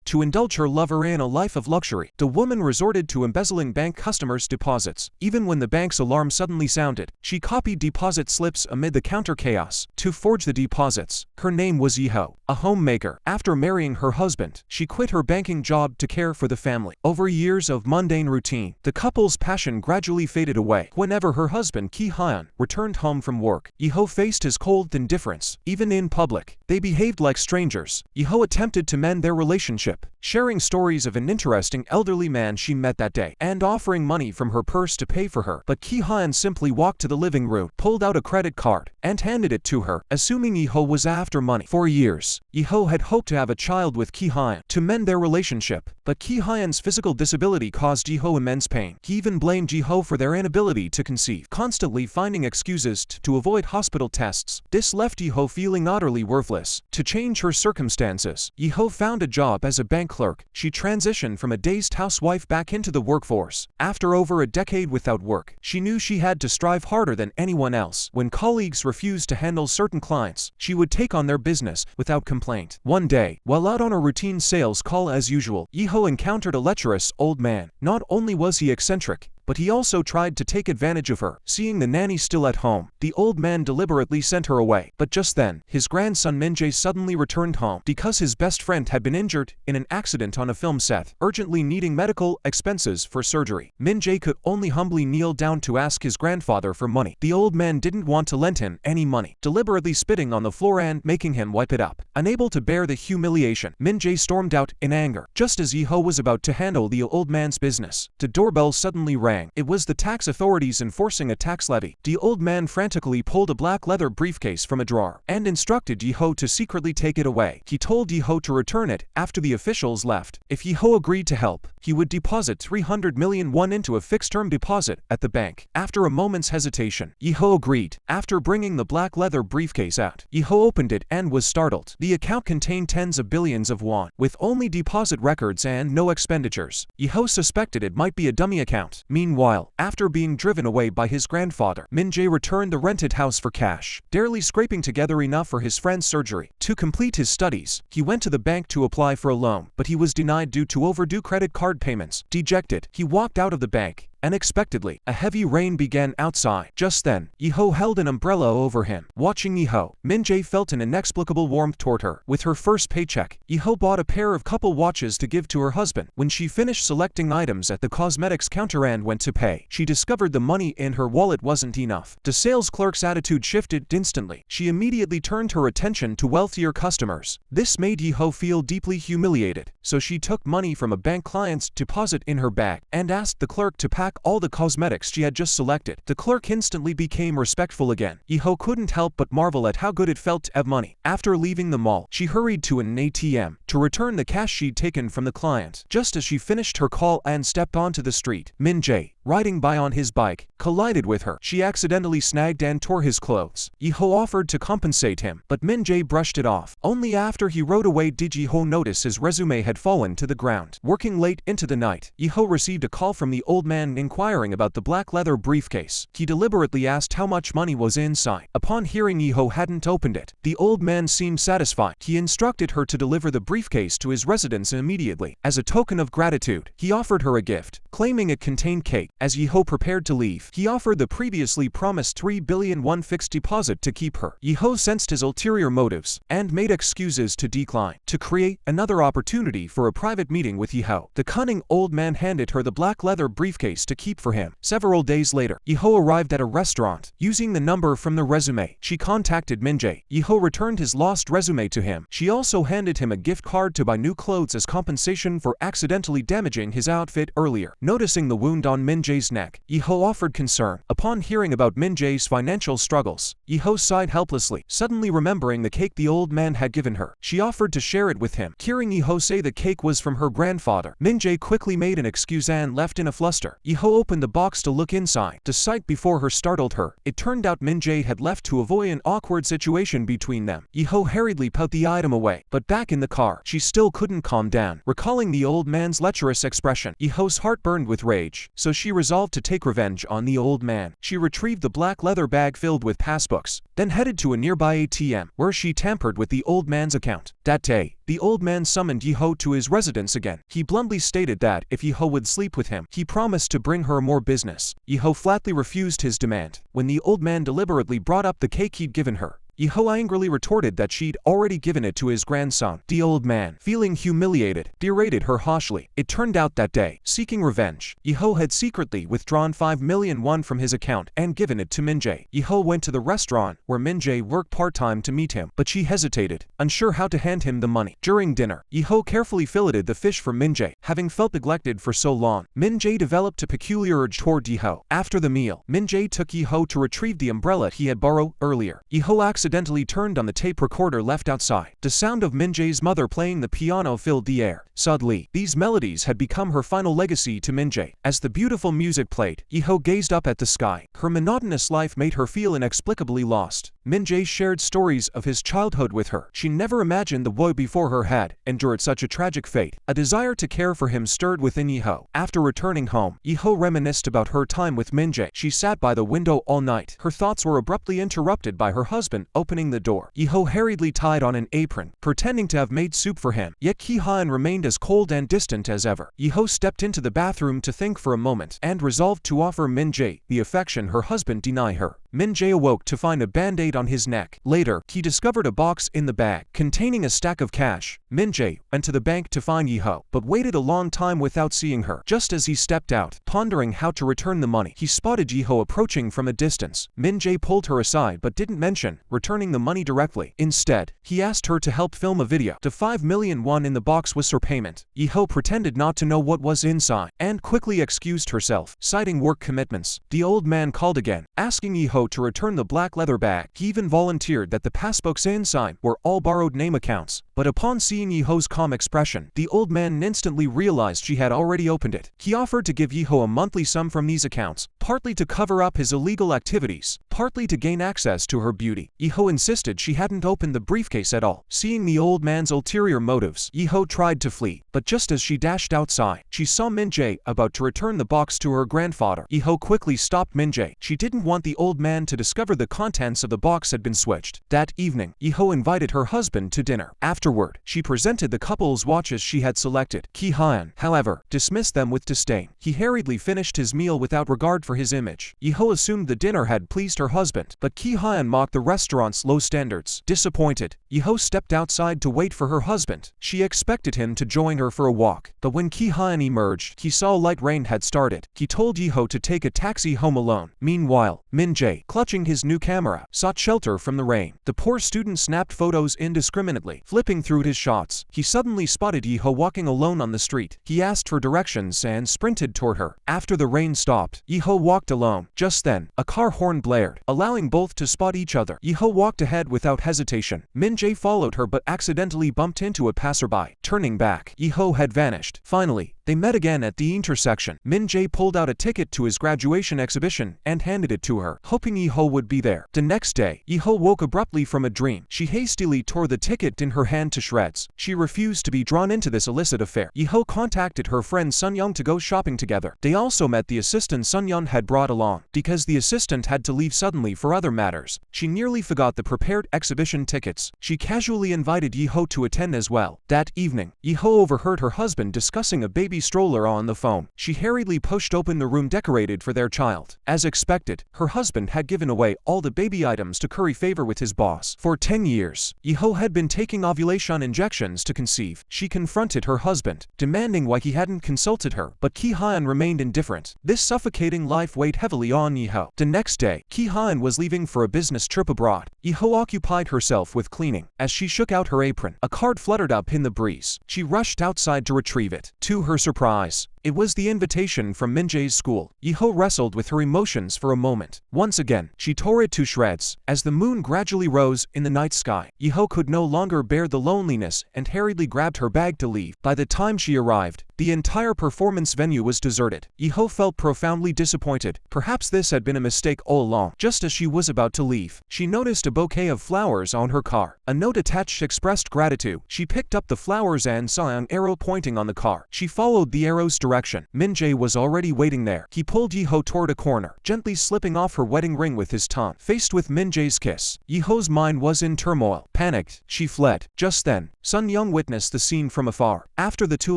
To indulge her lover in a life of luxury, the woman resorted to embezzling bank customers' deposits. Even when the bank's alarm suddenly sounded, she copied deposit slips amid the counter chaos to forge the deposits. Her name was Yeho, a homemaker. After marrying her husband, she quit her banking job to care for the family. Over years of mundane routine, the couple's passion gradually faded away. Whenever her husband Ki-hyun returned home from work, Yeho faced his cold indifference. Even in public, they behaved like strangers. Yeho attempted to mend their relationship, sharing stories of an interesting elderly man she met that day, and offering money from her purse to pay for her. But Ki-hyun simply walked to the living room, pulled out a credit card, and handed it to her, assuming Yeho was after money. For years, Yeho had hoped to have a child with Ki-hyun to mend their relationship, but Ki-hyun's physical disability caused Yeho immense pain. He even blamed Yeho for their inability to conceive, constantly finding excuses to avoid hospital tests. This left Yeho feeling utterly worthless. To change her circumstances, Yeho found a job as a bank clerk. She transitioned from a dazed housewife back into the workforce. After over a decade without work, she knew she had to strive harder than anyone else. When colleagues refused to handle certain clients, she would take on their business without complaint. One day, while out on a routine sales call as usual, Yeho encountered a lecherous old man. Not only was he eccentric, but he also tried to take advantage of her. Seeing the nanny still at home, the old man deliberately sent her away. But just then, his grandson Minjay suddenly returned home because his best friend had been injured in an accident on a film set, urgently needing medical expenses for surgery. Minjay could only humbly kneel down to ask his grandfather for money. The old man didn't want to lend him any money, deliberately spitting on the floor and making him wipe it up. Unable to bear the humiliation, Minjay stormed out in anger. Just as Yeho was about to handle the old man's business, the doorbell suddenly rang. It was the tax authorities enforcing a tax levy. The old man frantically pulled a black leather briefcase from a drawer and instructed Yeho to secretly take it away. He told Yeho to return it after the officials left. If Yeho agreed to help, he would deposit 300 million won into a fixed-term deposit at the bank. After a moment's hesitation, Yeho agreed. After bringing the black leather briefcase out, Yeho opened it and was startled. The account contained tens of billions of won, with only deposit records and no expenditures. Yeho suspected it might be a dummy account. Meanwhile, after being driven away by his grandfather, Minjay returned the rented house for cash, barely scraping together enough for his friend's surgery. To complete his studies, he went to the bank to apply for a loan, but he was denied due to overdue credit card payments. Dejected, he walked out of the bank. Unexpectedly, a heavy rain began outside. Just then, Yeho held an umbrella over him. Watching Yeho, Minjay felt an inexplicable warmth toward her. With her first paycheck, Yeho bought a pair of couple watches to give to her husband. When she finished selecting items at the cosmetics counter and went to pay, she discovered the money in her wallet wasn't enough. The sales clerk's attitude shifted instantly. She immediately turned her attention to wealthier customers. This made Yeho feel deeply humiliated, so she took money from a bank client's deposit in her bag and asked the clerk to pack all the cosmetics she had just selected. The clerk instantly became respectful again. Yeho couldn't help but marvel at how good it felt to have money. After leaving the mall, she hurried to an ATM to return the cash she'd taken from the client. Just as she finished her call and stepped onto the street, Minjay, riding by on his bike, collided with her. She accidentally snagged and tore his clothes. Yeho offered to compensate him, but Minjay brushed it off. Only after he rode away did Yeho notice his resume had fallen to the ground. Working late into the night, Yeho received a call from the old man inquiring about the black leather briefcase. He deliberately asked how much money was inside. Upon hearing Yeho hadn't opened it, the old man seemed satisfied. He instructed her to deliver the briefcase to his residence immediately. As a token of gratitude, he offered her a gift, claiming it contained cake. As Yeho prepared to leave, he offered the previously promised 3 billion won fixed deposit to keep her. Yeho sensed his ulterior motives and made excuses to decline. To create another opportunity for a private meeting with Yeho, the cunning old man handed her the black leather briefcase to keep for him. Several days later, Yeho arrived at a restaurant. Using the number from the resume, she contacted Minjay. Yeho returned his lost resume to him. She also handed him a gift card to buy new clothes as compensation for accidentally damaging his outfit earlier. Noticing the wound on Minjay's neck, Yeho offered concern. Upon hearing about Minjay's financial struggles, Yeho sighed helplessly. Suddenly remembering the cake the old man had given her, she offered to share it with him. Hearing Yeho say the cake was from her grandfather, Minjay quickly made an excuse and left in a fluster. Yeho opened the box to look inside. The sight before her startled her. It turned out Minjay had left to avoid an awkward situation between them. Yeho hurriedly put the item away, but back in the car, she still couldn't calm down. Recalling the old man's lecherous expression, Yeho's heart burned with rage, so she resolved to take revenge on the old man. She retrieved the black leather bag filled with passbooks, then headed to a nearby ATM, where she tampered with the old man's account. That day, the old man summoned Yi-ho to his residence again. He bluntly stated that if Yi-ho would sleep with him, he promised to bring her more business. Yi-ho flatly refused his demand. When the old man deliberately brought up the cake he'd given her, Yi-ho angrily retorted that she'd already given it to his grandson. The old man, feeling humiliated, berated her harshly. It turned out that day, seeking revenge, Yi-ho had secretly withdrawn 5 million won from his account and given it to Minjay. Yi-ho went to the restaurant where Minjay worked part-time to meet him, but she hesitated, unsure how to hand him the money. During dinner, Yi-ho carefully filleted the fish for Minjay. Having felt neglected for so long, Minjay developed a peculiar urge toward Yi-ho. After the meal, Minjay took Yi-ho to retrieve the umbrella he had borrowed earlier. Yi-ho accidentally turned on the tape recorder left outside. The sound of Minjay's mother playing the piano filled the air. Suddenly, these melodies had become her final legacy to Minjay. As the beautiful music played, Yi-ho gazed up at the sky. Her monotonous life made her feel inexplicably lost. Minjay shared stories of his childhood with her. She never imagined the boy before her had endured such a tragic fate. A desire to care for him stirred within Yi-ho. After returning home, Yi-ho reminisced about her time with Minjay. She sat by the window all night. Her thoughts were abruptly interrupted by her husband opening the door. Yi-ho hurriedly tied on an apron, pretending to have made soup for him. Yet Ki-han remained as cold and distant as ever. Yi-ho stepped into the bathroom to think for a moment and resolved to offer Minjay the affection her husband denied her. Minjay awoke to find a band-aid on his neck. Later, he discovered a box in the bag containing a stack of cash. Minjay went to the bank to find Yi-ho, but waited a long time without seeing her. Just as he stepped out, pondering how to return the money, he spotted Yi-ho approaching from a distance. Minjay pulled her aside but didn't mention returning the money directly. Instead, he asked her to help film a video. The 5 million won in the box was her payment. Yi-ho pretended not to know what was inside and quickly excused herself, citing work commitments. The old man called again, asking Yi-ho to return the black leather bag. He even volunteered that the passbooks inside were all borrowed name accounts. But upon seeing Yi-ho's calm expression, the old man instantly realized she had already opened it. He offered to give Yi-ho a monthly sum from these accounts, partly to cover up his illegal activities, partly to gain access to her beauty. Yi-ho insisted she hadn't opened the briefcase at all. Seeing the old man's ulterior motives, Yi-ho tried to flee, but just as she dashed outside, she saw Minjay about to return the box to her grandfather. Yi-ho quickly stopped Minjay. She didn't want the old man to discover the contents of the box had been switched. That evening, Yi-ho invited her husband to dinner. Afterward, she presented the couple's watches she had selected. Ki-han, however, dismissed them with disdain. He hurriedly finished his meal without regard for his image. Yi-ho assumed the dinner had pleased her husband, but Ki-han mocked the restaurant's low standards. Disappointed, Yi-ho stepped outside to wait for her husband. She expected him to join her for a walk, but when Ki-han emerged, he saw light rain had started. He told Yi-ho to take a taxi home alone. Meanwhile, Minjay, clutching his new camera, sought shelter from the rain. The poor student snapped photos indiscriminately, flipping through his shots. He suddenly spotted Yi-ho walking alone on the street. He asked for directions and sprinted toward her. After the rain stopped, Yi-ho walked alone. Just then, a car horn blared, allowing both to spot each other. Yi-ho walked ahead without hesitation. Minjay followed her but accidentally bumped into a passerby. Turning back, Yi-ho had vanished. Finally, they met again at the intersection. Minjay pulled out a ticket to his graduation exhibition and handed it to her, hoping Yi-ho would be there. The next day, Yi-ho woke abruptly from a dream. She hastily tore the ticket in her hand to shreds. She refused to be drawn into this illicit affair. Yi-ho contacted her friend Sun-young to go shopping together. They also met the assistant Sun-young had brought along. Because the assistant had to leave suddenly for other matters, she nearly forgot the prepared exhibition tickets. She casually invited Yi-ho to attend as well. That evening, Yi-ho overheard her husband discussing a baby stroller on the phone. She hurriedly pushed open the room decorated for their child. As expected, her husband had given away all the baby items to curry favor with his boss. For 10 years, Yi-ho had been taking ovulation injections to conceive. She confronted her husband, demanding why he hadn't consulted her, but Ki-han remained indifferent. This suffocating life weighed heavily on Yi-ho. The next day, Ki-han was leaving for a business trip abroad. Yi-ho occupied herself with cleaning. As she shook out her apron, a card fluttered up in the breeze. She rushed outside to retrieve it. To her surprise, it was the invitation from Minjay's school. Yi-ho wrestled with her emotions for a moment. Once again, she tore it to shreds. As the moon gradually rose in the night sky, Yi-ho could no longer bear the loneliness and hurriedly grabbed her bag to leave. By the time she arrived, the entire performance venue was deserted. Yi-ho felt profoundly disappointed. Perhaps this had been a mistake all along. Just as she was about to leave, she noticed a bouquet of flowers on her car. A note attached expressed gratitude. She picked up the flowers and saw an arrow pointing on the car. She followed the arrow's direction direction. Minjay was already waiting there. He pulled Yiho toward a corner, gently slipping off her wedding ring with his tongue. Faced with Minjay's kiss, Yiho's mind was in turmoil. Panicked, she fled. Just then, Sun Young witnessed the scene from afar. After the two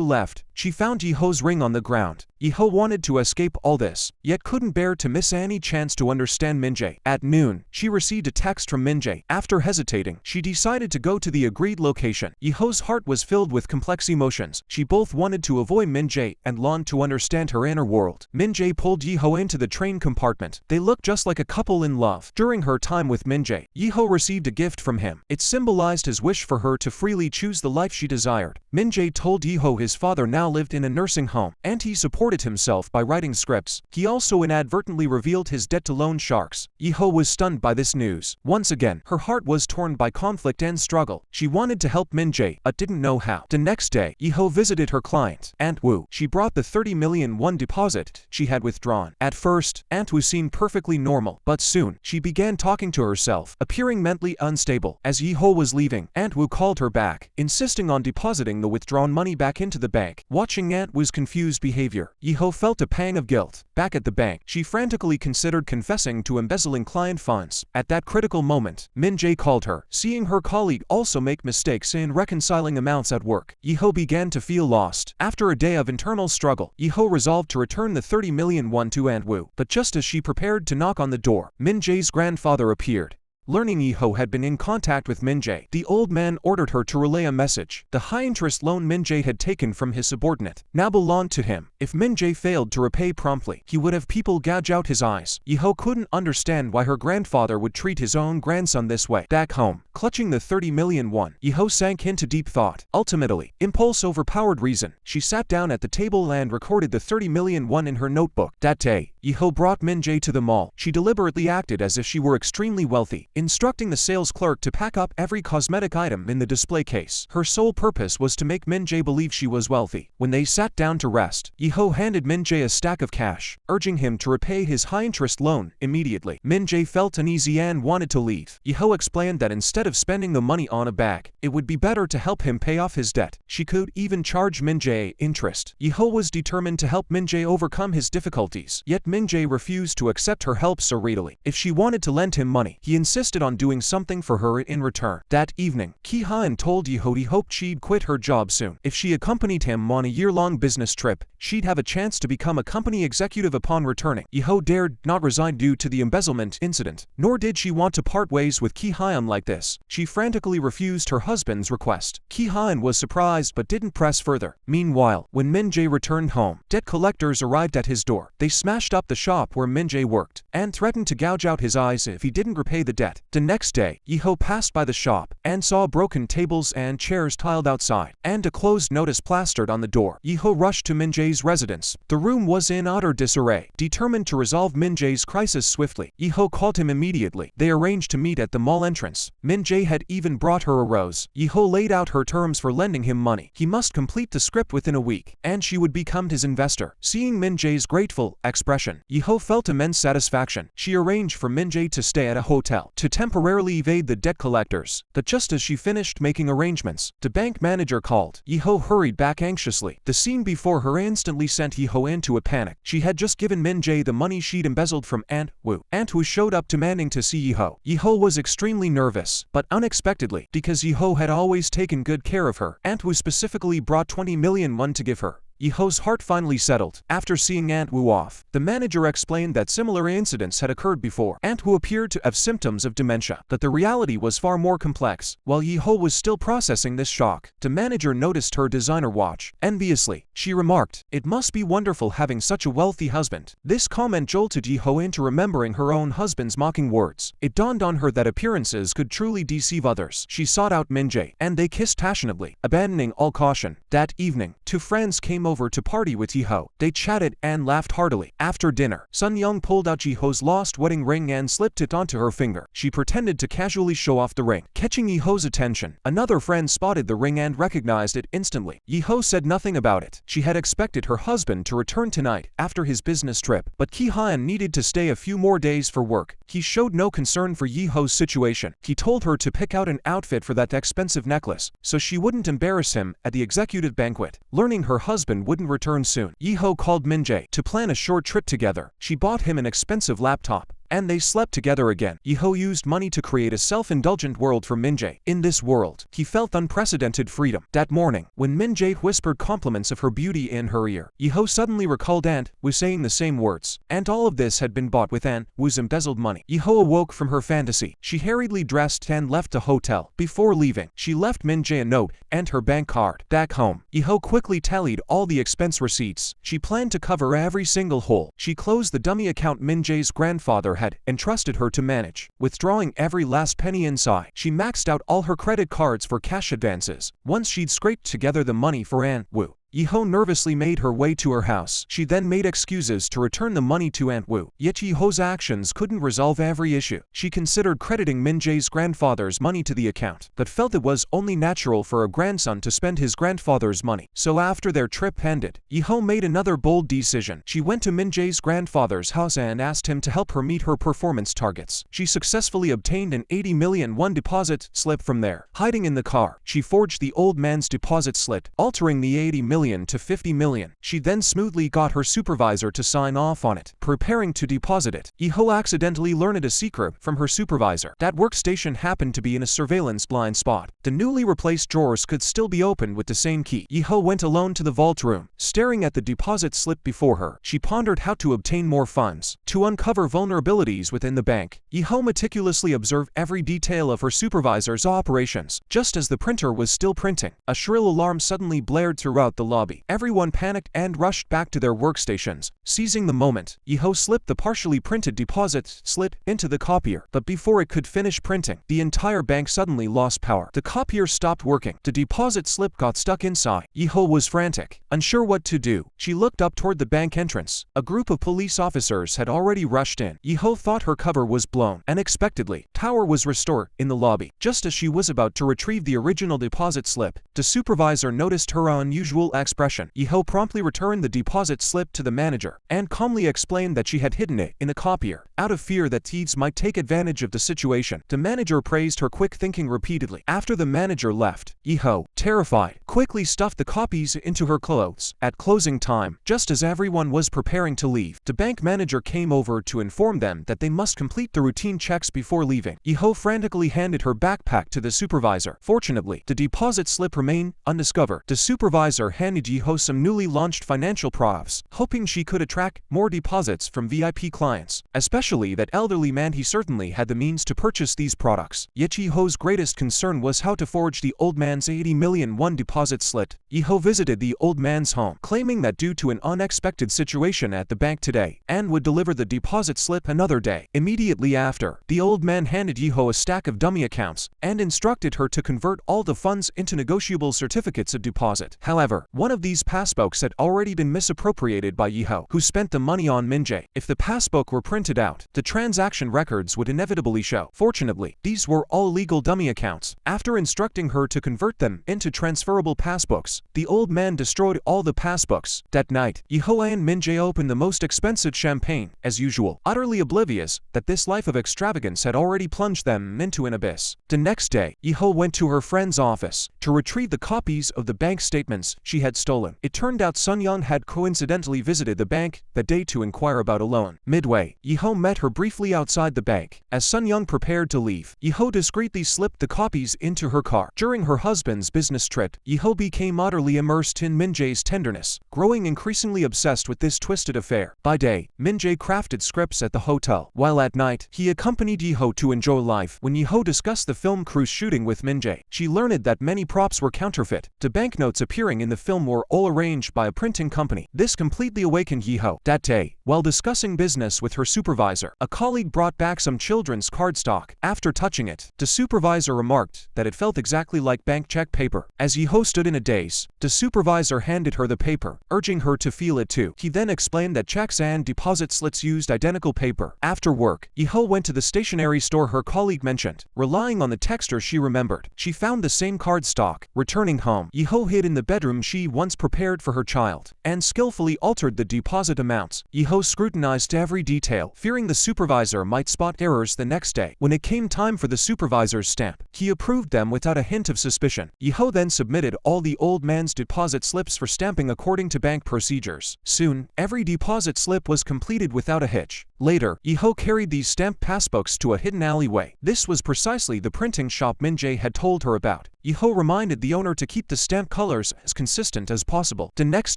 left, she found Yiho's ring on the ground. Yiho wanted to escape all this, yet couldn't bear to miss any chance to understand Minjay. At noon, she received a text from Minjay. After hesitating, she decided to go to the agreed location. Yiho's heart was filled with complex emotions. She both wanted to avoid Minjay and longed to understand her inner world. Minjay pulled Yiho into the train compartment. They looked just like a couple in love. During her time with Minjay, Yiho received a gift from him. It symbolized his wish for her to freely choose the life she desired. Minjay told Yiho his father now lived in a nursing home, and he supported himself by writing scripts. He also inadvertently revealed his debt to loan sharks. Yiho was stunned by this news. Once again, her heart was torn by conflict and struggle. She wanted to help Minjay, but didn't know how. The next day, Yiho visited her client, Aunt Wu. She brought the 30 million won deposit she had withdrawn. At first, Aunt Wu seemed perfectly normal, but soon, she began talking to herself, appearing mentally unstable. As Yiho was leaving, Aunt Wu called her back, insisting on depositing the withdrawn money back into the bank. Watching Aunt Wu's confused behavior, Yiho felt a pang of guilt. Back at the bank, she frantically considered confessing to embezzling client funds. At that critical moment, Minjay called her. Seeing her colleague also make mistakes in reconciling amounts at work, Yiho began to feel lost. After a day of internal struggle, Yiho resolved to return the 30 million won to Aunt Wu. But just as she prepared to knock on the door, Minjay's grandfather appeared. Learning Yiho had been in contact with Minjay, the old man ordered her to relay a message. The high-interest loan Minjay had taken from his subordinate now belonged to him. If Minjay failed to repay promptly, he would have people gouge out his eyes. Yiho couldn't understand why her grandfather would treat his own grandson this way. Back home, clutching the 30 million won, Yiho sank into deep thought. Ultimately, impulse overpowered reason. She sat down at the table and recorded the 30 million won in her notebook. That day, Yiho brought Minjay to the mall. She deliberately acted as if she were extremely wealthy, instructing the sales clerk to pack up every cosmetic item in the display case. Her sole purpose was to make Minjay believe she was wealthy. When they sat down to rest, Yiho handed Minjay a stack of cash, urging him to repay his high-interest loan immediately. Minjay felt uneasy and wanted to leave. Yiho explained that instead of spending the money on a bag, it would be better to help him pay off his debt. She could even charge Minjay interest. Yiho was determined to help Minjay overcome his difficulties, yet Minjay refused to accept her help so readily. If she wanted to lend him money, he insisted on doing something for her in return. That evening, Ki Han told Yiho he hoped she'd quit her job soon. If she accompanied him on a year-long business trip, she'd have a chance to become a company executive upon returning. Yiho dared not resign due to the embezzlement incident, nor did she want to part ways with Ki Han like this. She frantically refused her husband's request. Ki Han was surprised but didn't press further. Meanwhile, when Minjay returned home, debt collectors arrived at his door. They smashed up the shop where Minjay worked, and threatened to gouge out his eyes if he didn't repay the debt. The next day, Yiho passed by the shop, and saw broken tables and chairs tiled outside, and a closed notice plastered on the door. Yiho rushed to Minjay's residence. The room was in utter disarray. Determined to resolve Minjay's crisis swiftly, Yiho called him immediately. They arranged to meet at the mall entrance. Minjay had even brought her a rose. Yiho laid out her terms for lending him money. He must complete the script within a week, and she would become his investor. Seeing Minjay's grateful expression, Yiho felt immense satisfaction. She arranged for Minjay to stay at a hotel to temporarily evade the debt collectors. But just as she finished making arrangements, the bank manager called. Yiho hurried back anxiously. The scene before her instantly sent Yiho into a panic. She had just given Minjay the money she'd embezzled from Aunt Wu. Aunt Wu showed up demanding to see Yiho. Yiho was extremely nervous, but unexpectedly, because Yiho had always taken good care of her, Aunt Wu specifically brought 20 million won to give her. Yiho's heart finally settled. After seeing Aunt Wu off, the manager explained that similar incidents had occurred before. Aunt Wu appeared to have symptoms of dementia, but the reality was far more complex. While Yiho was still processing this shock, the manager noticed her designer watch. Enviously, she remarked, "It must be wonderful having such a wealthy husband." This comment jolted Yiho into remembering her own husband's mocking words. It dawned on her that appearances could truly deceive others. She sought out Minjay, and they kissed passionately, abandoning all caution. That evening, two friends came over to party with Yiho. They chatted and laughed heartily. After dinner, Sun Young pulled out Yiho's lost wedding ring and slipped it onto her finger. She pretended to casually show off the ring. Catching Yiho's attention, another friend spotted the ring and recognized it instantly. Yiho said nothing about it. She had expected her husband to return tonight after his business trip, but Ki Han needed to stay a few more days for work. He showed no concern for Yiho's situation. He told her to pick out an outfit for that expensive necklace, so she wouldn't embarrass him at the executive banquet. Learning her husband man wouldn't return soon. Yeho called Minjay to plan a short trip together. She bought him an expensive laptop, and they slept together again. Yeho used money to create a self-indulgent world for Minjay. In this world, he felt unprecedented freedom. That morning, when Minjay whispered compliments of her beauty in her ear, Yeho suddenly recalled Aunt Wu saying the same words. And all of this had been bought with Aunt Wu's embezzled money. Yeho awoke from her fantasy. She hurriedly dressed and left the hotel. Before leaving, she left Minjay a note and her bank card. Back home, Yeho quickly tallied all the expense receipts. She planned to cover every single hole. She closed the dummy account Minjay's grandfather had entrusted her to manage, withdrawing every last penny inside. She maxed out all her credit cards for cash advances. Once she'd scraped together the money for Aunt Wu, Yeho nervously made her way to her house. She then made excuses to return the money to Aunt Wu. Yet Yeho's actions couldn't resolve every issue. She considered crediting Minjay's grandfather's money to the account, but felt it was only natural for a grandson to spend his grandfather's money. So after their trip ended, Yeho made another bold decision. She went to Minjay's grandfather's house and asked him to help her meet her performance targets. She successfully obtained an 80 million won deposit slip from there. Hiding in the car, she forged the old man's deposit slip, altering the 80 million to 50 million. She then smoothly got her supervisor to sign off on it, preparing to deposit it. Yeho accidentally learned a secret from her supervisor. That workstation happened to be in a surveillance blind spot. The newly replaced drawers could still be opened with the same key. Yeho went alone to the vault room. Staring at the deposit slip before her, she pondered how to obtain more funds. To uncover vulnerabilities within the bank, Yeho meticulously observed every detail of her supervisor's operations. Just as the printer was still printing, a shrill alarm suddenly blared throughout the lobby. Everyone panicked and rushed back to their workstations. Seizing the moment, Yeho slipped the partially printed deposit slip into the copier. But before it could finish printing, the entire bank suddenly lost power. The copier stopped working. The deposit slip got stuck inside. Yeho was frantic, unsure what to do. She looked up toward the bank entrance. A group of police officers had already rushed in. Yeho thought her cover was blown. Unexpectedly, power was restored in the lobby. Just as she was about to retrieve the original deposit slip, the supervisor noticed her unusual expression. Yeho promptly returned the deposit slip to the manager and calmly explained that she had hidden it in a copier, out of fear that thieves might take advantage of the situation. The manager praised her quick thinking repeatedly. After the manager left, Yeho, terrified, quickly stuffed the copies into her clothes. At closing time, just as everyone was preparing to leave, the bank manager came over to inform them that they must complete the routine checks before leaving. Yeho frantically handed her backpack to the supervisor. Fortunately, the deposit slip remained undiscovered. The supervisor handed Yeho some newly launched financial products, hoping she could attract more deposits from VIP clients, especially that elderly man. He certainly had the means to purchase these products. Yet Yeho's greatest concern was how to forge the old man's 80 million won deposit slip. Yeho visited the old man's home, claiming that due to an unexpected situation at the bank today, and would deliver the deposit slip another day. Immediately after, the old man handed Yeho a stack of dummy accounts and instructed her to convert all the funds into negotiable certificates of deposit. However, one of these passbooks had already been misappropriated by Yeho, who spent the money on Minjay. If the passbook were printed out, the transaction records would inevitably show. Fortunately, these were all legal dummy accounts. After instructing her to convert them into transferable passbooks, the old man destroyed all the passbooks. That night, Yeho and Minjay opened the most expensive champagne, as usual, utterly oblivious that this life of extravagance had already plunged them into an abyss. The next day, Yeho went to her friend's office to retrieve the copies of the bank statements she had stolen. It turned out Sun Young had coincidentally visited the bank that day to inquire about a loan. Midway, Yeho met her briefly outside the bank. As Sun Young prepared to leave, Yeho discreetly slipped the copies into her car. During her husband's business trip, Yeho became utterly immersed in Minjay's tenderness, growing increasingly obsessed with this twisted affair. By day, Minjay crafted scripts at the hotel, while at night, he accompanied Yeho to enjoy life. When Yeho discussed the film crew shooting with Minjay, she learned that many props were counterfeit. The banknotes appearing in the film were all arranged by a printing company. This completely awakened Yeho. That day, while discussing business with her supervisor, a colleague brought back some children's cardstock. After touching it, the supervisor remarked that it felt exactly like bank check paper. As Yeho stood in a daze, the supervisor handed her the paper, urging her to feel it too. He then explained that checks and deposit slips used identical paper. After work, Yeho went to the stationery store her colleague mentioned. Relying on the texture she remembered, she found the same cardstock. Returning home, Yeho hid in the bedroom she she once prepared for her child, and skillfully altered the deposit amounts. Yeho scrutinized every detail, fearing the supervisor might spot errors the next day. When it came time for the supervisor's stamp, he approved them without a hint of suspicion. Yeho then submitted all the old man's deposit slips for stamping according to bank procedures. Soon, every deposit slip was completed without a hitch. Later, Yeho carried these stamped passbooks to a hidden alleyway. This was precisely the printing shop Minjay had told her about. Yeho reminded the owner to keep the stamp colors as consistent as possible. The next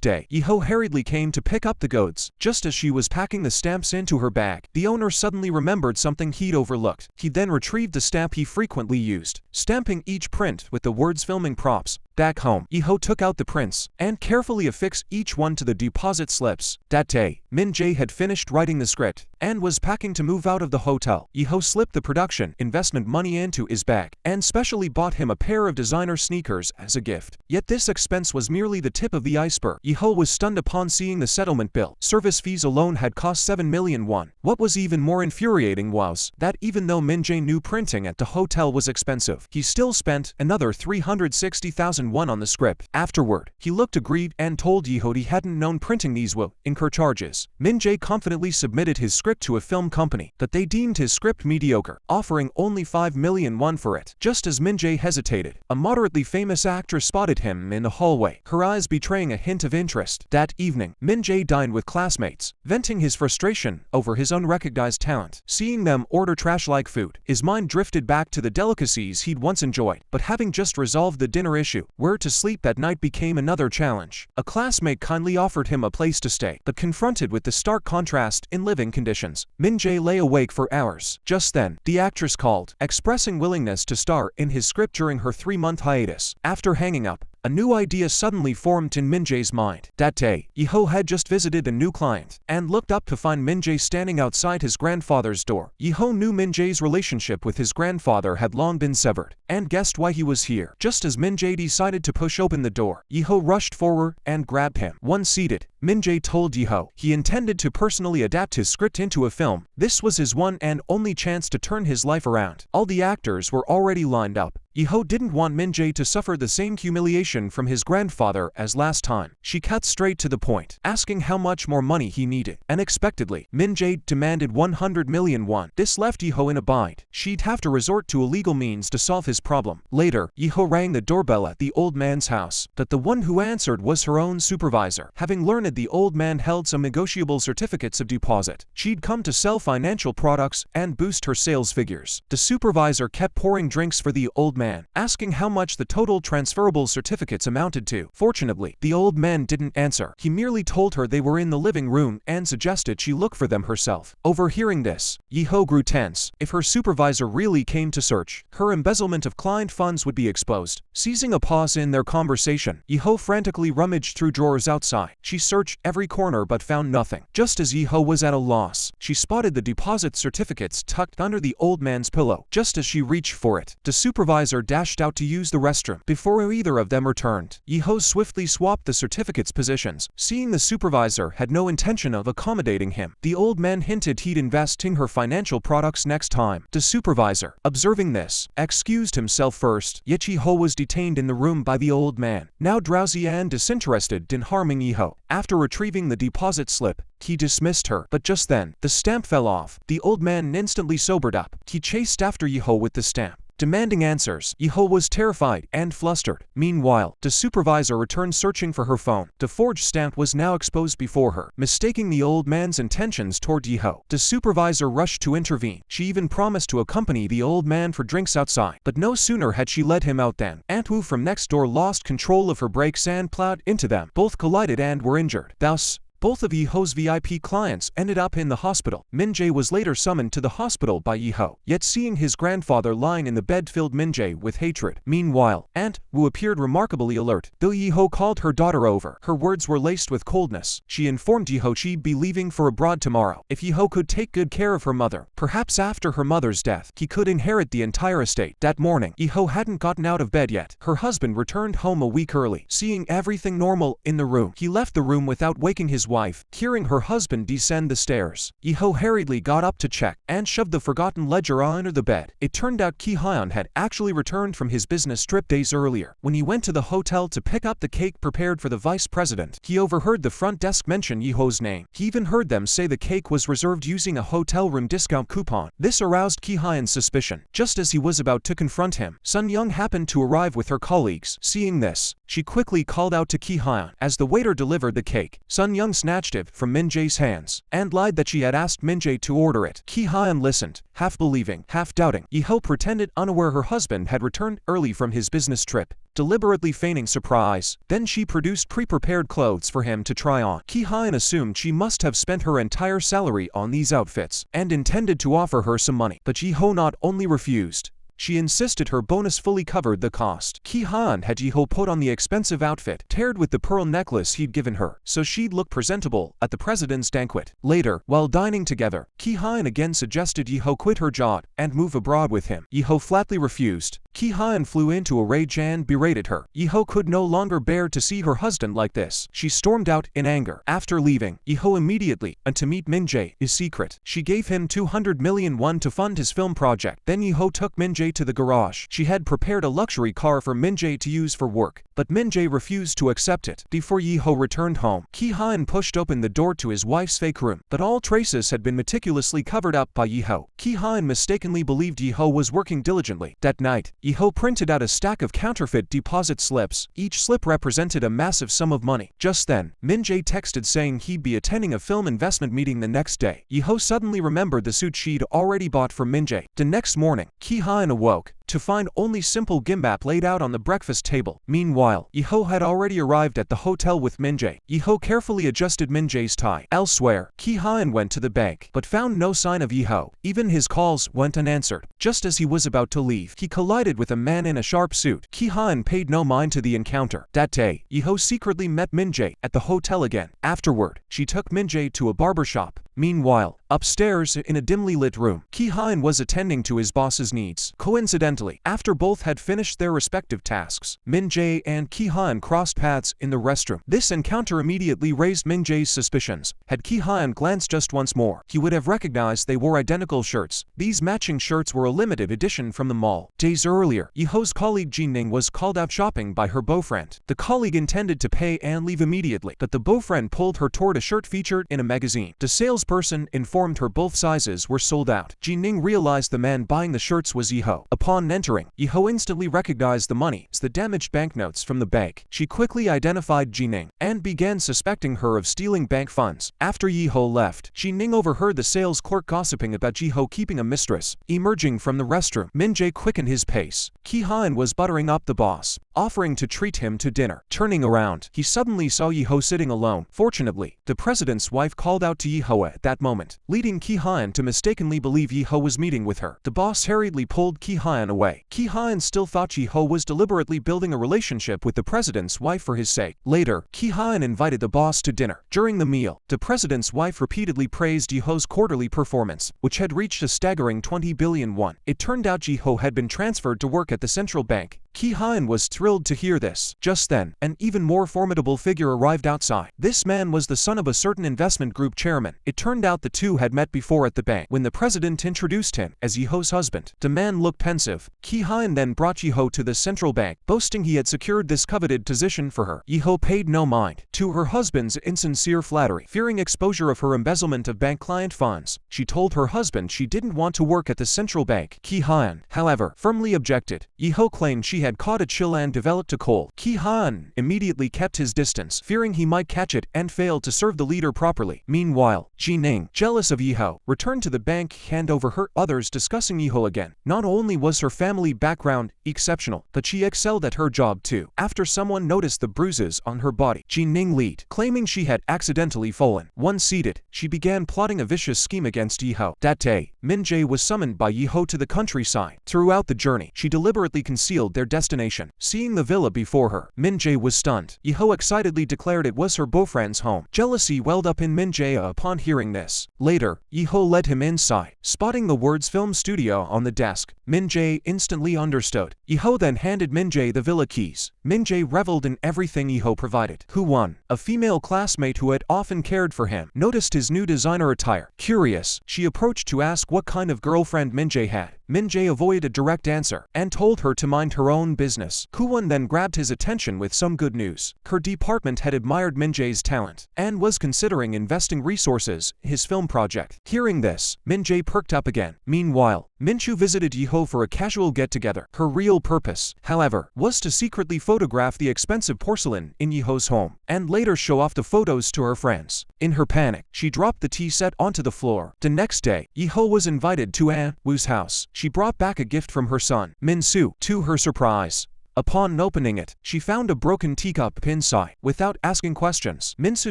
day, Yeho hurriedly came to pick up the goods. Just as she was packing the stamps into her bag, the owner suddenly remembered something he'd overlooked. He then retrieved the stamp he frequently used, stamping each print with the words filming props. Back home, Yeho took out the prints and carefully affixed each one to the deposit slips. That day, Minjay had finished writing the script and was packing to move out of the hotel. Yeho slipped the production investment money into his bag and specially bought him a pair of designer sneakers as a gift. Yet this expense was merely the tip of the iceberg. Yeho was stunned upon seeing the settlement bill. Service fees alone had cost 7 million won. What was even more infuriating was that even though Minjay knew printing at the hotel was expensive, he still spent another 360,000 won on the script. Afterward, he looked aggrieved and told Yeho he hadn't known printing these will incur charges. Minjay confidently submitted his script to a film company, but they deemed his script mediocre, offering only 5 million won for it. Just as Minjay hesitated, a moderately famous actress spotted him in the hallway, her eyes betraying a hint of interest. That evening, Minjay dined with classmates, venting his frustration over his unrecognized talent. Seeing them order trash-like food, his mind drifted back to the delicacies he'd once enjoyed. But having just resolved the dinner issue, where to sleep that night became another challenge. A classmate kindly offered him a place to stay, but confronted with the stark contrast in living conditions, Minjay lay awake for hours. Just then, the actress called, expressing willingness to star in his script during her 3-month hiatus. After hanging up, a new idea suddenly formed in Minjay's mind. That day, Yeho had just visited a new client and looked up to find Minjay standing outside his grandfather's door. Yeho knew Minjay's relationship with his grandfather had long been severed and guessed why he was here. Just as Minjay decided to push open the door, Yeho rushed forward and grabbed him. Once seated, Minjay told Yeho he intended to personally adapt his script into a film. This was his one and only chance to turn his life around. All the actors were already lined up. Yeho didn't want Minjay to suffer the same humiliation from his grandfather as last time. She cut straight to the point, asking how much more money he needed. Unexpectedly, Minjay demanded 100 million won. This left Yeho in a bind. She'd have to resort to illegal means to solve his problem. Later, Yeho rang the doorbell at the old man's house, but the one who answered was her own supervisor. Having learned the old man held some negotiable certificates of deposit, she'd come to sell financial products and boost her sales figures. The supervisor kept pouring drinks for the old man, asking how much the total transferable certificates amounted to. Fortunately, the old man didn't answer. He merely told her they were in the living room and suggested she look for them herself. Overhearing this, Yeho grew tense. If her supervisor really came to search, her embezzlement of client funds would be exposed. Seizing a pause in their conversation, Yeho frantically rummaged through drawers outside. She searched every corner but found nothing. Just as Yeho was at a loss, she spotted the deposit certificates tucked under the old man's pillow. Just as she reached for it, the supervisor dashed out to use the restroom. Before either of them returned, Yeho swiftly swapped the certificates' positions. Seeing the supervisor had no intention of accommodating him, the old man hinted he'd invest in her financial products next time. The supervisor, observing this, excused himself first, yet Yeho was detained in the room by the old man, now drowsy and disinterested in harming Yeho. After retrieving the deposit slip, he dismissed her, but just then, the stamp fell off. The old man instantly sobered up. He chased after Yeho with the stamp, demanding answers. Yeho was terrified and flustered. Meanwhile, the supervisor returned searching for her phone. The forged stamp was now exposed before her. Mistaking the old man's intentions toward Yeho, the supervisor rushed to intervene. She even promised to accompany the old man for drinks outside. But no sooner had she led him out than Aunt Wu from next door lost control of her brakes and plowed into them. Both collided and were injured. Thus, both of Yeho's VIP clients ended up in the hospital. Minjay was later summoned to the hospital by Yeho, yet seeing his grandfather lying in the bed filled Minjay with hatred. Meanwhile, Aunt Wu appeared remarkably alert. Though Yeho called her daughter over, her words were laced with coldness. She informed Yeho she'd be leaving for abroad tomorrow. If Yeho could take good care of her mother, perhaps after her mother's death, he could inherit the entire estate. That morning, Yeho hadn't gotten out of bed yet. Her husband returned home a week early. Seeing everything normal in the room, he left the room without waking his wife. wife, hearing her husband descend the stairs. Yi-ho hurriedly got up to check and shoved the forgotten ledger under the bed. It turned out Ki-hyun had actually returned from his business trip days earlier. When he went to the hotel to pick up the cake prepared for the vice president, he overheard the front desk mention Yi-ho's name. He even heard them say the cake was reserved using a hotel room discount coupon. This aroused Ki-hyun's suspicion. Just as he was about to confront him, Sun-young happened to arrive with her colleagues. Seeing this, she quickly called out to Ki-hyun. As the waiter delivered the cake, Sun-young snatched it from Minjay's hands and lied that she had asked Minjay to order it. Ki-hyun listened, half believing, half doubting. Yi-ho pretended unaware her husband had returned early from his business trip, deliberately feigning surprise. Then she produced pre-prepared clothes for him to try on. Ki-hyun assumed she must have spent her entire salary on these outfits and intended to offer her some money. But Yi-ho not only refused, she insisted her bonus fully covered the cost. Ki-hyun had Yi-ho put on the expensive outfit, paired with the pearl necklace he'd given her, so she'd look presentable at the president's banquet. Later, while dining together, Ki-hyun again suggested Yi-ho quit her job and move abroad with him. Yi-ho flatly refused. Ki-hyun flew into a rage and berated her. Yi-ho could no longer bear to see her husband like this. She stormed out in anger. After leaving, Yi-ho immediately went to meet Minjay, his secret. She gave him 200 million won to fund his film project. Then Yi-ho took Minjay to the garage. She had prepared a luxury car for Minjay to use for work, but Minjay refused to accept it. Before Yi-ho returned home, Ki-hyun pushed open the door to his wife's fake room, but all traces had been meticulously covered up by Yi-ho. Ki-hyun mistakenly believed Yi-ho was working diligently. That night, Yi-ho printed out a stack of counterfeit deposit slips. Each slip represented a massive sum of money. Just then, Minjay texted saying he'd be attending a film investment meeting the next day. Yi-ho suddenly remembered the suit she'd already bought for Minjay. The next morning, Ki-hyun awoke to find only simple gimbap laid out on the breakfast table. Meanwhile, Yi-ho had already arrived at the hotel with Minjay. Yi-ho carefully adjusted Minjay's tie. Elsewhere, Ki-hyun went to the bank, but found no sign of Yi-ho. Even his calls went unanswered. Just as he was about to leave, he collided with a man in a sharp suit. Ki-hyun paid no mind to the encounter. That day, Yi-ho secretly met Minjay at the hotel again. Afterward, she took Minjay to a barbershop. Meanwhile, upstairs in a dimly lit room, Ki-hyun was attending to his boss's needs. Coincidentally, after both had finished their respective tasks, Minjay and Ki-hyun crossed paths in the restroom. This encounter immediately raised Minjay's suspicions. Had Ki-hyun glanced just once more, he would have recognized they wore identical shirts. These matching shirts were a limited edition from the mall. Days earlier, Yi-ho's colleague Ji-ning was called out shopping by her boyfriend. The colleague intended to pay and leave immediately, but the boyfriend pulled her toward a shirt featured in a magazine. The salesperson informed her both sizes were sold out. Ji-ning realized the man buying the shirts was Yi-ho. Upon entering, Yi-ho instantly recognized the money as the damaged banknotes from the bank. She quickly identified Ji-ning and began suspecting her of stealing bank funds. After Yi-ho left, Ji-ning overheard the sales clerk gossiping about Yi-ho keeping a mistress. Emerging from the restroom, Minjay quickened his pace. Ki-hyun was buttering up the boss, offering to treat him to dinner. Turning around, he suddenly saw Yi-ho sitting alone. Fortunately, the president's wife called out to Yi-ho at that moment, leading Ki-hyun to mistakenly believe Yi-ho was meeting with her. The boss hurriedly pulled Ki-hyun away. Ki-hyun still thought Yi-ho was deliberately building a relationship with the president's wife for his sake. Later, Ki-hyun invited the boss to dinner. During the meal, the president's wife repeatedly praised Yi-ho's quarterly performance, which had reached a staggering 20 billion won. It turned out Yi-ho had been transferred to work at the central bank. Ki-hyun was thrilled to hear this. Just then, an even more formidable figure arrived outside. This man was the son of a certain investment group chairman. It turned out the two had met before at the bank when the president introduced him as Yi-ho's husband. The man looked pensive. Ki-hyun then brought Yi-ho to the central bank, boasting he had secured this coveted position for her. Yi-ho paid no mind to her husband's insincere flattery. Fearing exposure of her embezzlement of bank client funds, she told her husband she didn't want to work at the central bank. Ki-hyun, however, firmly objected. Yi-ho claimed she had caught a chill and developed a cold. Ki-hyun immediately kept his distance, fearing he might catch it and fail to serve the leader properly. Meanwhile, Ji-ning, jealous of Yi-ho, returned to the bank and overheard others discussing Yi-ho again. Not only was her family background exceptional, but she excelled at her job too. After someone noticed the bruises on her body, Ji-ning led, claiming she had accidentally fallen. Once seated, she began plotting a vicious scheme against Yi-ho. That day, Minjay was summoned by Yi-ho to the countryside. Throughout the journey, she deliberately concealed their destination. Seeing the villa before her, Minjay was stunned. Yi-ho excitedly declared it was her boyfriend's home. Jealousy welled up in Minjay upon hearing this. Later, Yi-ho led him inside. Spotting the words film studio on the desk, Minjay instantly understood. Yeho then handed Minjay the villa keys. Minjay reveled in everything Yeho provided. Woo-won, a female classmate who had often cared for him, noticed his new designer attire. Curious, she approached to ask what kind of girlfriend Minjay had. Minjay avoided a direct answer and told her to mind her own business. Woo-won then grabbed his attention with some good news. Her department had admired Minjay's talent and was considering investing resources in his film project. Hearing this, Minjay perked up again. Meanwhile, Minchu visited Yeho for a casual get-together. Her real purpose, however, was to secretly photograph the expensive porcelain in Yeho's home and later show off the photos to her friends. In her panic, she dropped the tea set onto the floor. The next day, Yeho was invited to An Woo's house. She brought back a gift from her son, Min-soo, to her surprise. Upon opening it, she found a broken teacup inside. Without asking questions, Min-soo